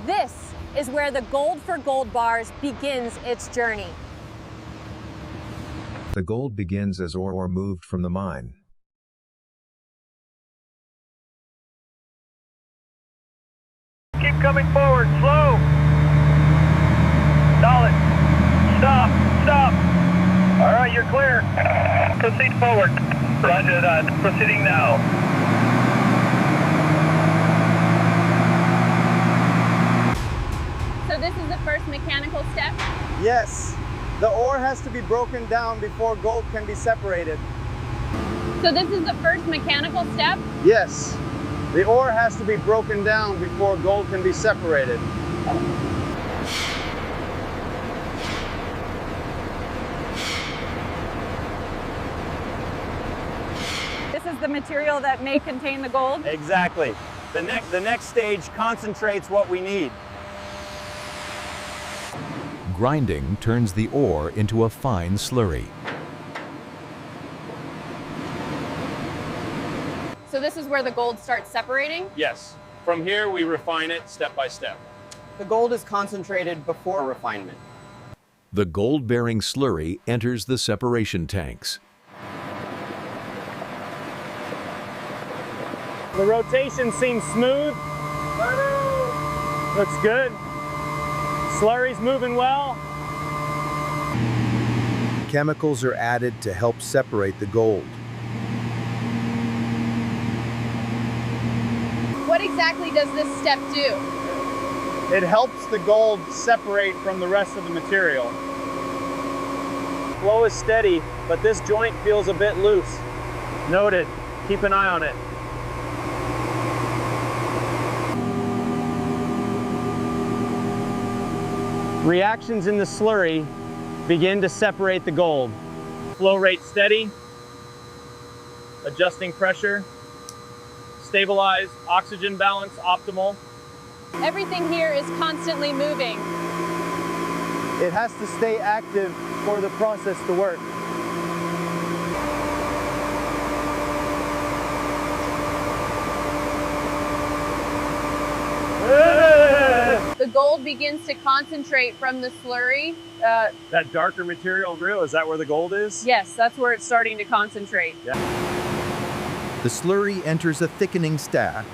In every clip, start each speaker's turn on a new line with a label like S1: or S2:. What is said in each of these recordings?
S1: This is where the Gold for Gold bars begins its journey.
S2: The gold begins as ore moved from the mine.
S3: Keep coming forward, slow. Solid. Stop, stop. All right, you're clear. Proceed forward. Roger that, proceeding now.
S1: So this is the first mechanical step?
S4: Yes, the ore has to be broken down before gold can be separated.
S1: So this is the first mechanical step?
S4: Yes, the ore has to be broken down before gold can be separated.
S1: This is the material that may contain the gold?
S4: Exactly. The next stage concentrates what we need.
S5: Grinding turns the ore into a fine slurry.
S1: So this is where the gold starts separating?
S6: Yes. From here, we refine it step by step.
S7: The gold is concentrated before refinement.
S5: The gold-bearing slurry enters the separation tanks.
S4: The rotation seems smooth. Looks good. Slurry's moving well.
S2: Chemicals are added to help separate the gold.
S1: What exactly does this step do?
S4: It helps the gold separate from the rest of the material. Flow is steady, but this joint feels a bit loose. Noted. Keep an eye on it. Reactions in the slurry begin to separate the gold. Flow rate steady, adjusting pressure, stabilize, oxygen balance optimal.
S1: Everything here is constantly moving.
S4: It has to stay active for the process to work.
S1: The gold begins to concentrate from the slurry.
S4: That darker material real, is that where the gold is?
S1: Yes, that's where it's starting to concentrate.
S4: Yeah.
S2: The slurry enters a thickening stage.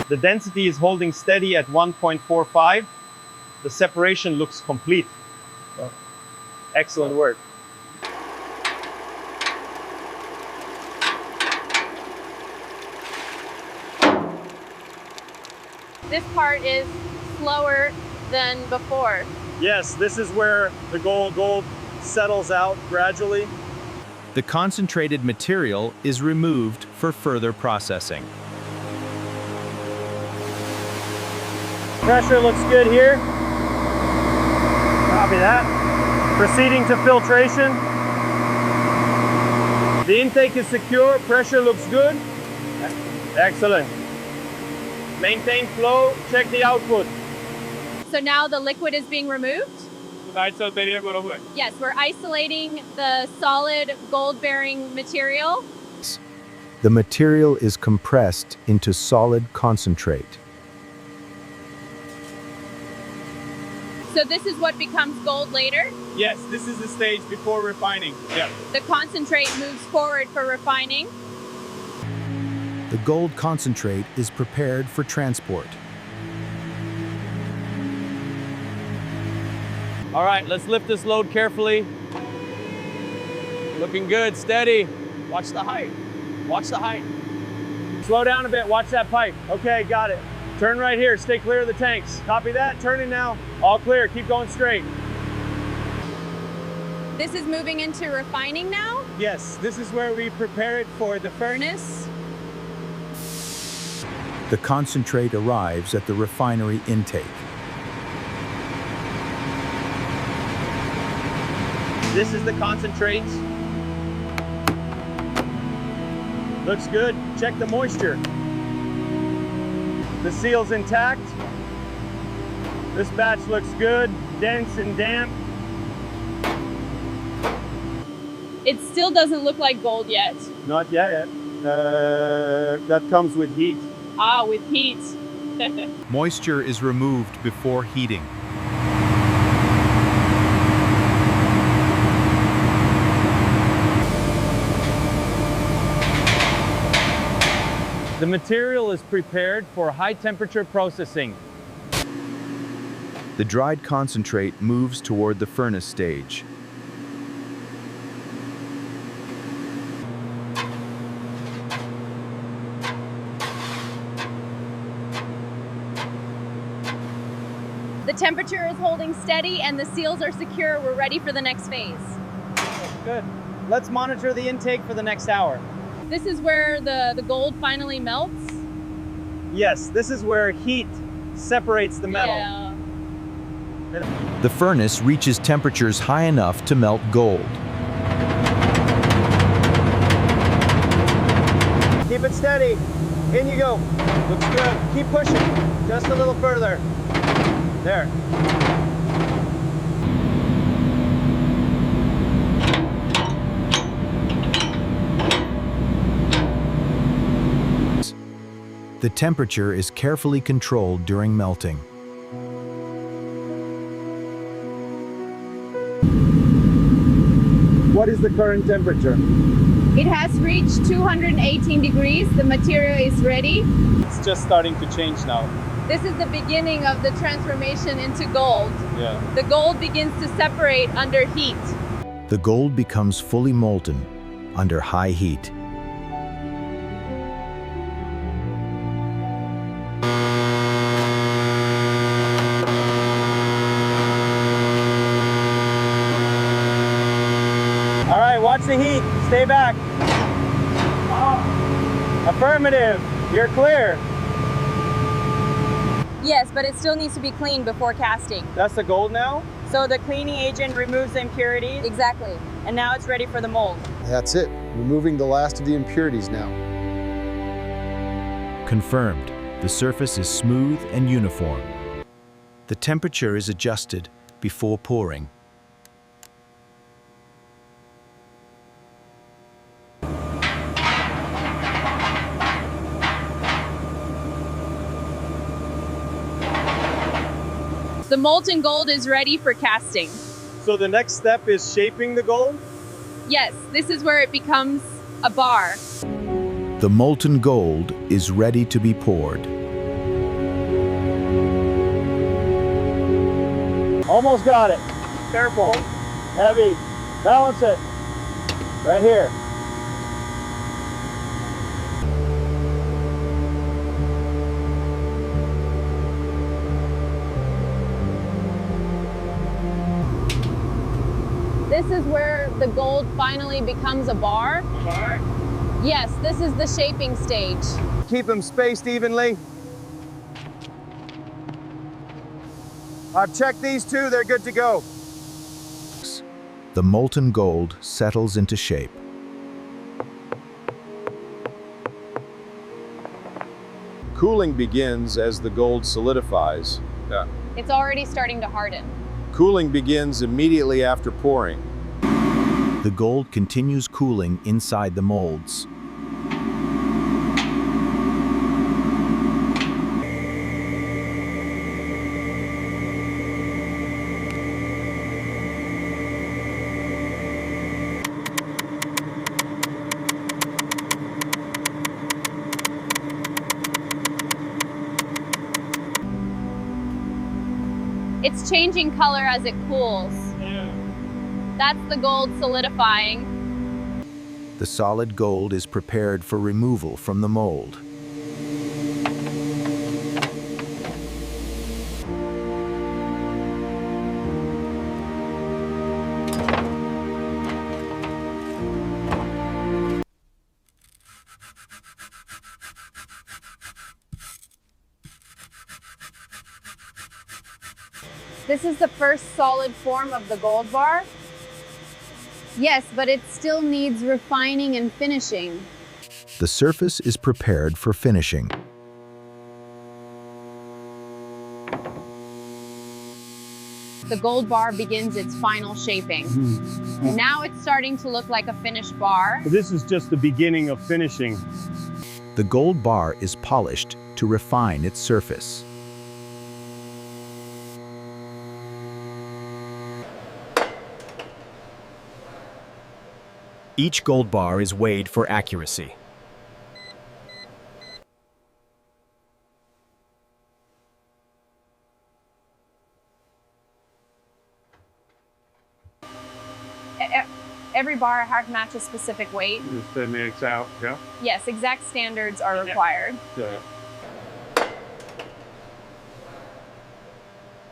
S4: The density is holding steady at 1.45. The separation looks complete. So, excellent work.
S1: This part is slower than before.
S4: Yes, this is where the gold settles out gradually.
S8: The concentrated material is removed for further processing.
S4: Pressure looks good here. Copy that. Proceeding to filtration. The intake is secure, pressure looks good. Excellent. Maintain flow, check the output.
S1: So now the liquid is being removed? Yes, we're isolating the solid gold-bearing material.
S2: The material is compressed into solid concentrate.
S1: So this is what becomes gold later?
S4: Yes, this is the stage before refining. Yeah.
S1: The concentrate moves forward for refining.
S2: The gold concentrate is prepared for transport.
S4: All right, let's lift this load carefully. Looking good, steady. Watch the height. Watch the height. Slow down a bit, watch that pipe. Okay, got it. Turn right here, stay clear of the tanks. Copy that, turning now. All clear, keep going straight.
S1: This is moving into refining now?
S4: Yes, this is where we prepare it for the
S1: Furnace?
S2: The concentrate arrives at the refinery intake.
S4: This is the concentrate. Looks good. Check the moisture. The seal's intact. This batch looks good, dense and damp.
S1: It still doesn't look like gold yet.
S4: Not yet. That comes with heat.
S1: Ah, with heat.
S8: Moisture is removed before heating.
S4: The material is prepared for high temperature processing.
S8: The dried concentrate moves toward the furnace stage.
S1: The temperature is holding steady and the seals are secure. We're ready for the next phase.
S4: Good. Let's monitor the intake for the next hour.
S1: This is where the gold finally melts.
S4: Yes, this is where heat separates the metal.
S1: Yeah.
S8: The furnace reaches temperatures high enough to melt gold.
S4: Keep it steady. In you go. Looks good. Keep pushing. Just a little further. There.
S2: The temperature is carefully controlled during melting.
S4: What is the current temperature?
S1: It has reached 218 degrees. The material is ready.
S4: It's just starting to change now.
S1: This is the beginning of the transformation into gold.
S4: Yeah.
S1: The gold begins to separate under heat.
S2: The gold becomes fully molten under high heat.
S4: All right, watch the heat. Stay back. Affirmative. You're clear.
S9: Yes, but it still needs to be cleaned before casting.
S4: That's the gold now?
S9: So the cleaning agent removes the impurities. Exactly. And now it's ready for the mold.
S10: That's it. Removing the last of the impurities now.
S2: Confirmed. The surface is smooth and uniform. The temperature is adjusted before pouring.
S1: The molten gold is ready for casting.
S4: So the next step is shaping the gold?
S1: Yes, this is where it becomes a bar.
S2: The molten gold is ready to be poured.
S4: Almost got it. Careful. Heavy. Balance it. Right here.
S1: This is where the gold finally becomes a bar.
S4: Bar?
S1: Yes, this is the shaping stage.
S4: Keep them spaced evenly. I've checked these two, they're good to go.
S2: The molten gold settles into shape.
S11: Cooling begins as the gold solidifies.
S1: It's already starting to harden.
S11: Cooling begins immediately after pouring.
S2: The gold continues cooling inside the molds.
S1: It's changing color as it cools.
S4: Yeah.
S1: That's the gold solidifying.
S2: The solid gold is prepared for removal from the mold.
S1: This is the first solid form of the gold bar. Yes, but it still needs refining and finishing.
S2: The surface is prepared for finishing.
S1: the gold bar begins its final shaping. Now it's starting to look like a finished bar.
S4: This is just the beginning of finishing.
S2: The gold bar is polished to refine its surface. Each gold bar is weighed for accuracy.
S1: Every bar has to match a specific weight.
S4: Just to mix out, yeah?
S1: Yes, exact standards are required.
S4: Yeah.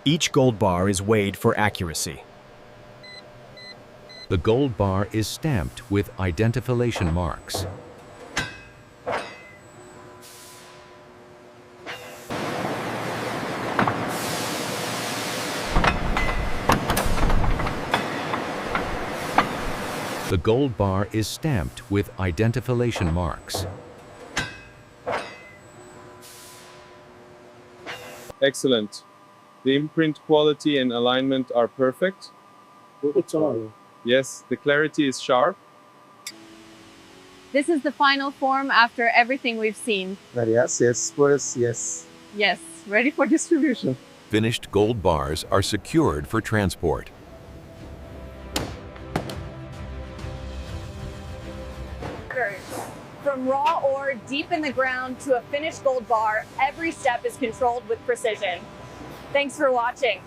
S2: Each gold bar is weighed for accuracy.
S5: The gold bar is stamped with identification marks. The gold bar is stamped with identification marks.
S11: Excellent. The imprint quality and alignment are perfect. Yes, the clarity is sharp.
S1: This is the final form after everything we've seen.
S10: Yes, yes.
S1: Yes, ready for distribution.
S5: Finished gold bars are secured for transport.
S1: From raw ore deep in the ground to a finished gold bar, every step is controlled with precision. Thanks for watching.